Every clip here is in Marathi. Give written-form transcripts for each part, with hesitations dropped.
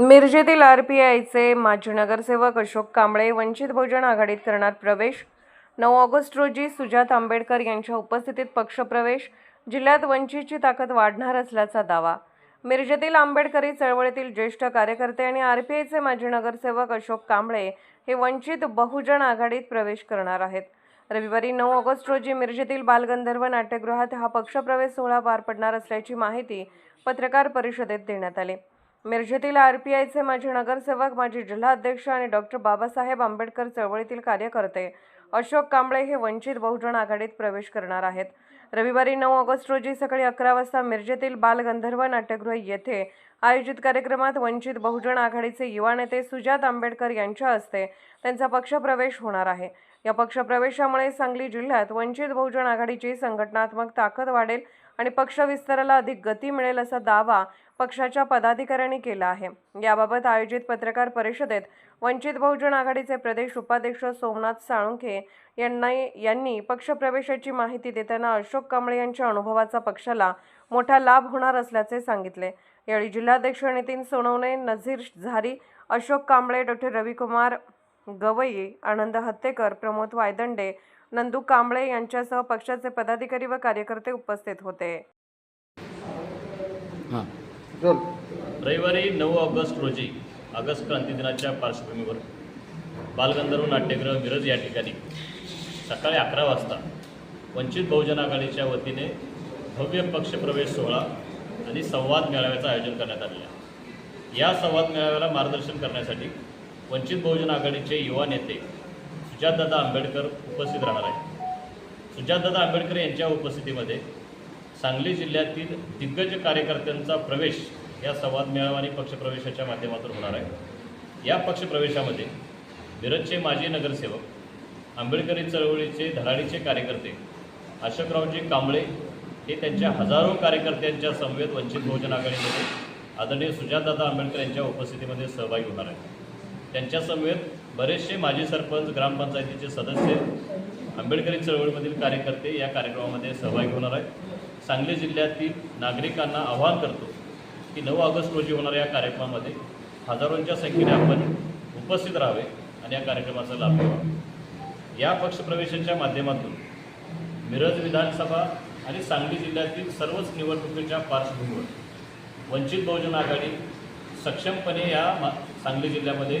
मिरजेतील आरपीआयचे माजी नगरसेवक अशोक कांबळे वंचित बहुजन आघाडीत करणार प्रवेश। 9 ऑगस्ट रोजी सुजात आंबेडकर यांच्या उपस्थितीत पक्षप्रवेश। जिल्ह्यात वंचितची ताकद वाढणार असल्याचा दावा। मिरजेतील आंबेडकरी चळवळीतील ज्येष्ठ कार्यकर्ते आणि आरपीआयचे माजी नगरसेवक अशोक कांबळे हे वंचित बहुजन आघाडीत प्रवेश करणार आहेत। रविवारी 9 ऑगस्ट रोजी मिरजेतील बालगंधर्व नाट्यगृहात हा पक्षप्रवेश सोहळा पार पडणार असल्याची माहिती पत्रकार परिषदेत देण्यात आली। मिरजेतील आरपीआयचे माजी नगरसेवक, माजी जिल्हाध्यक्ष आणि डॉक्टर बाबासाहेब आंबेडकर चळवळीतील कार्यकर्ते अशोक कांबळे हे वंचित बहुजन आघाडीत प्रवेश करणार आहेत। रविवारी 9 ऑगस्ट रोजी सकाळी 11 वाजता मिरजेतील बालगंधर्व नाट्यगृह येथे आयोजित कार्यक्रमात वंचित बहुजन आघाडीचे युवा नेते सुजात आंबेडकर यांच्या हस्ते त्यांचा पक्षप्रवेश होणार आहे। या पक्षप्रवेशामुळे सांगली जिल्ह्यात वंचित बहुजन आघाडीची संघटनात्मक ताकद वाढेल आणि पक्ष विस्ताराला अधिक गती मिळेल असा दावा पक्षाच्या पदाधिकाऱ्यांनी केला आहे। याबाबत आयोजित पत्रकार परिषदेत वंचित बहुजन आघाडीचे प्रदेश उपाध्यक्ष सोमनाथ साळुंखे यांनी पक्षप्रवेशाची माहिती देताना अशोक कांबळे यांच्या अनुभवाचा पक्षाला मोठा लाभ होणार असल्याचे सांगितले। यावेळी जिल्हाध्यक्ष नितीन सोनवणे, नझीर झारी, अशोक कांबळे, डॉक्टर रविकुमार गवई, आनंद हत्तेकर, प्रमोद वायदंडे, नंदू कांबळे यांच्यासह पक्षाचे पदाधिकारी व कार्यकर्ते उपस्थित होते। रविवारी 9 ऑगस्ट रोजी ऑगस्ट क्रांती दिनाच्या पार्श्वभूमीवर बालगंधर्व नाट्यगृह मिरज या ठिकाणी सकाळी 11 वाजता वंचित बहुजन आघाडीच्या वतीने भव्य पक्षप्रवेश सोहळा आणि संवाद मेळाव्याचं आयोजन करण्यात आलेलं आहे। या संवाद मेळाव्याला मार्गदर्शन करण्यासाठी वंचित बहुजन आघाडीचे युवा नेते सुजातदादा आंबेडकर उपस्थित राहणार आहेत। सुजातदादा आंबेडकर यांच्या उपस्थितीमध्ये सांगली जिल्ह्यातील दिग्गज कार्यकर्त्यांचा प्रवेश या संवाद मेळावा आणि पक्षप्रवेशाच्या माध्यमातून होणार आहे। या पक्षप्रवेशामध्ये मिरजचे माजी नगरसेवक, आंबेडकरी चळवळीचे धडाडीचे कार्यकर्ते अशोकरावजी कांबळे हे त्यांच्या हजारो कार्यकर्त्यांच्या समवेत वंचित बहुजन आघाडीमध्ये आदरणीय सुजातदादा आंबेडकर यांच्या उपस्थितीमध्ये सहभागी होणार आहेत। त्यांच्या समवेत बरेचसे माजी सरपंच, ग्रामपंचायतीचे सदस्य, आंबेडकरी चळवळीमधील कार्यकर्ते या कार्यक्रमामध्ये सहभागी होणार आहेत। सांगली जिल्ह्यातील नागरिकांना आवाहन करतो की 9 ऑगस्ट रोजी होणाऱ्या या कार्यक्रमामध्ये हजारोंच्या संख्येने आपण उपस्थित राहावे आणि या कार्यक्रमाचा लाभ घ्यावा। या पक्षप्रवेशाच्या माध्यमातून मिरज विधानसभा आणि सांगली जिल्ह्यातील सर्वच निवडणुकीच्या पार्श्वभूमीवर वंचित बहुजन आघाडी सक्षमपणे या सांगली जिल्ह्यामध्ये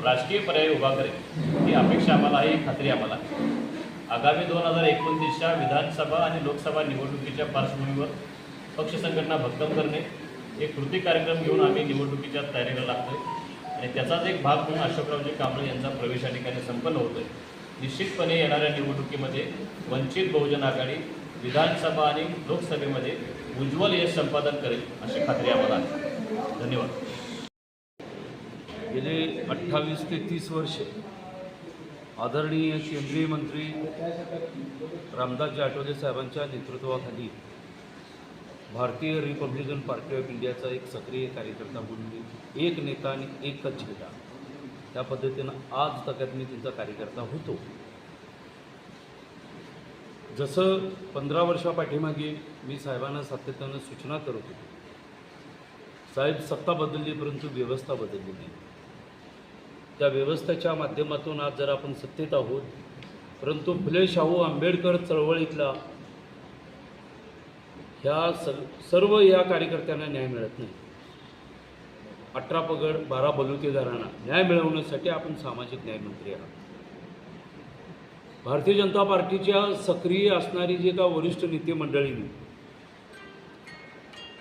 राजकीय पर्याय उभा करेल ही अपेक्षा आम्हाला आहे, ही खात्री आम्हाला आहे। आगामी 2029च्या विधानसभा आणि लोकसभा निवडणुकीच्या पार्श्वभूमीवर पक्ष संघटना भक्कम करणे हे कृती कार्यक्रम घेऊन आम्ही निवडणुकीच्या तयारीला लागतोय आणि त्याचाच एक भाग म्हणून अशोकरावजी कांबळे यांचा प्रवेश या ठिकाणी संपन्न होतोय। निश्चितपणे येणाऱ्या निवडणुकीमध्ये वंचित बहुजन आघाडी विधानसभा आणि लोकसभेमध्ये उज्ज्वल यश संपादन करेल अशी खात्री आम्हाला आहे। धन्यवाद। गेले 28 ते 30 वर्षे आदरणीय केंद्रीय मंत्री रामदासजी आठवले साहेबांच्या नेतृत्वाखाली भारतीय रिपब्लिकन पार्टी ऑफ इंडियाचा एक सक्रिय कार्यकर्ता म्हणून एक नेता आणि एकच झेंडा त्या पद्धतीनं आज तक्यात मी त्यांचा कार्यकर्ता होतो। जसं 15 वर्षापाठीमागे मी साहेबांना सातत्यानं सूचना करत होतो, साहेब सत्ता बदलली परंतु व्यवस्था बदलली नाही। त्या व्यवस्थेच्या माध्यमातून आज जर आपण सत्तेत आहोत, परंतु फुले शाहू आंबेडकर चळवळीतला ह्या सर्व या कार्यकर्त्यांना न्याय मिळत नाही। 18 पगड 12 बलुतेदारांना न्याय मिळवण्यासाठी आपण सामाजिक न्यायमंत्री आहात। भारतीय जनता पार्टीच्या सक्रिय असणारी जे का वरिष्ठ नेते मंडळींनी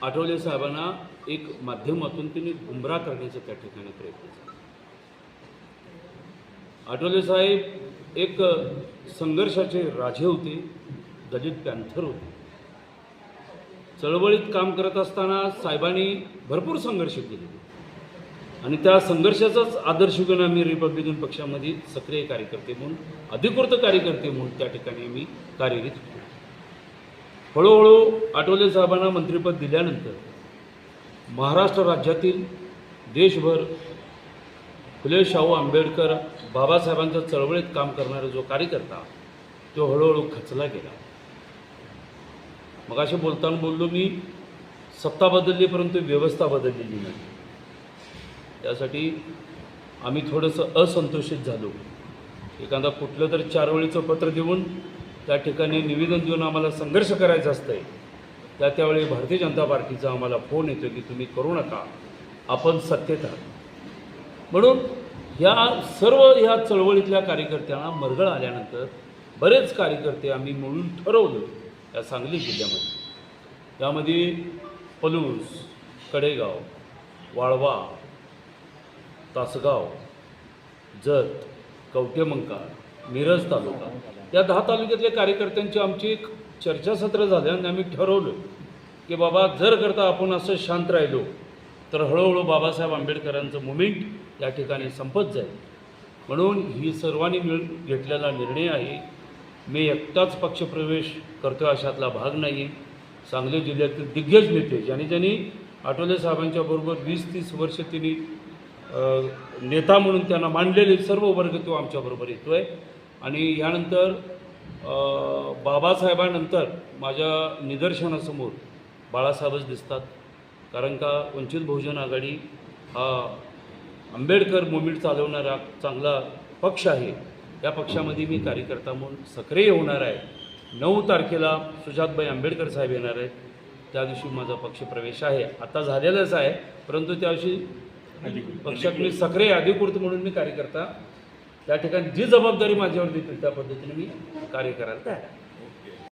आठवले साहेबांना एक माध्यमातून त्यांनी गुमराह करण्याचा त्या ठिकाणी प्रयत्न केला। आठवले साहेब एक संघर्षाचे राजे होते, दलित पॅन्थर होते। चळवळीत काम करत असताना साहेबांनी भरपूर संघर्ष केले आणि त्या संघर्षाचाच आदर्श घेऊन आम्ही रिपब्लिकन पक्षामध्ये सक्रिय कार्यकर्ते म्हणून, अधिकृत कार्यकर्ते म्हणून त्या ठिकाणी आम्ही कार्यरत होतो। हळूहळू आठवले साहेबांना मंत्रिपद दिल्यानंतर महाराष्ट्र राज्यातील देशभर फुले शाहू आंबेडकर बाबासाहेबांच्या चळवळीत काम करणारा जो कार्यकर्ता तो हळूहळू खचला गेला। मग असे बोलताना बोललो मी, सत्ता बदलली परंतु व्यवस्था बदललेली नाही। त्यासाठी आम्ही थोडंसं असंतोषित झालो. एखादा कुठलं तर 4 ओळीचं पत्र देऊन त्या ठिकाणी निवेदन देऊन आम्हाला संघर्ष करायचा असतंय, त्यावेळी भारतीय जनता पार्टीचा आम्हाला फोन येतो की तुम्ही करू नका, आपण सत्तेत आहात. म्हणून ह्या चळवळीतल्या कार्यकर्त्यांना मरगळ आल्यानंतर बरेच कार्यकर्ते आम्ही मिळून ठरवलं या सांगली जिल्ह्यामध्ये. त्यामध्ये पलूस, कडेगाव, वाळवा, तासगाव, जत, कवठेमंका, मिरज तालुका या 10 तालुक्यातल्या कार्यकर्त्यांची आमची एक चर्चासत्र झालं आणि आम्ही ठरवलं की बाबा जर करता आपण असं शांत राहिलो तर हळूहळू बाबासाहेब आंबेडकरांचं मुवमेंट या ठिकाणी संपत जाईल. म्हणून ही सर्वांनी मिळून घेतलेला निर्णय आहे. मी एकटाच पक्षप्रवेश करतो अशातला भाग नाही आहे. सांगली जिल्ह्यातील दिग्गज नेते ज्यांनी आठवले साहेबांच्या बरोबर 20-30 वर्ष त्यांनी नेता म्हणून त्यांना मांडलेले सर्व वर्ग तो आमच्याबरोबर येतो आहे. आणि यानंतर बाबासाहेबांनंतर माझ्या निदर्शनासमोर बाळासाहेबच दिसतात. कारण का वंचित बहुजन आघाडी हा आंबेडकर मुवमेंट चालवणारा चांगला पक्ष आहे. या पक्षामध्ये मी कार्यकर्ता म्हणून सक्रिय होणार आहे. 9 तारखेला सुजातबाई आंबेडकर साहेब येणार आहेत. त्या दिवशी माझा पक्षप्रवेश आहे. आता झालेलाच आहे, परंतु त्या दिवशी पक्षात मी सक्रिय अधिकृत म्हणून मी कार्यकर्ता त्या ठिकाणी जी जबाबदारी माझ्यावर देतील त्या पद्धतीने मी कार्य करायला तयार आहे.